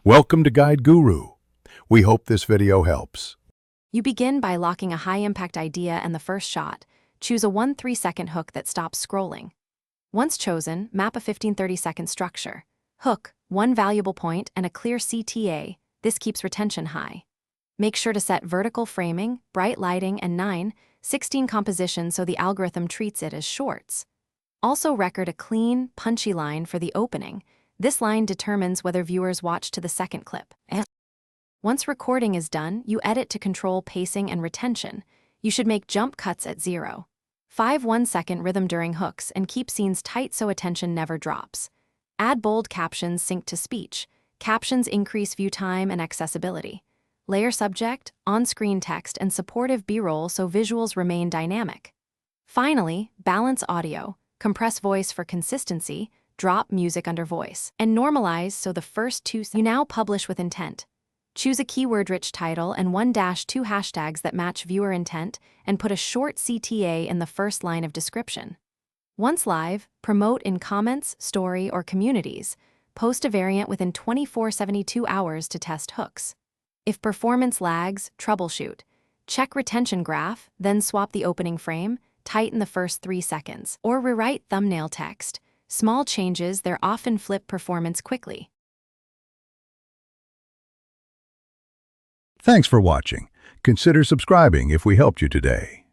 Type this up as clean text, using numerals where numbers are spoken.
Welcome to Guide Guru. We hope this video helps. You begin by locking a high-impact idea and the first shot. Choose a 1-3-second hook that stops scrolling. Once chosen, map a 15-30-second structure. Hook, one valuable point, and a clear CTA. This keeps retention high. Make sure to set vertical framing, bright lighting, and 9/16 composition so the algorithm treats it as shorts. Also record a clean, punchy line for the opening. This line determines whether viewers watch to the second clip. Once recording is done, you edit to control pacing and retention. You should make jump cuts at 0. 5 1-second rhythm during hooks and keep scenes tight so attention never drops. Add bold captions synced to speech. Captions increase view time and accessibility. Layer subject, on-screen text, and supportive B-roll so visuals remain dynamic. Finally, balance audio. Compress voice for consistency, drop music under voice, and normalize so the first two you now publish with intent. Choose a keyword-rich title and 1-2 hashtags that match viewer intent, and put a short CTA in the first line of description. Once live, promote in comments, story, or communities. Post a variant within 24-72 hours to test hooks. If performance lags, troubleshoot. Check retention graph, then swap the opening frame, tighten the first 3 seconds, or rewrite thumbnail text. Small changes there often flip performance quickly. Thanks for watching. Consider subscribing if we helped you today.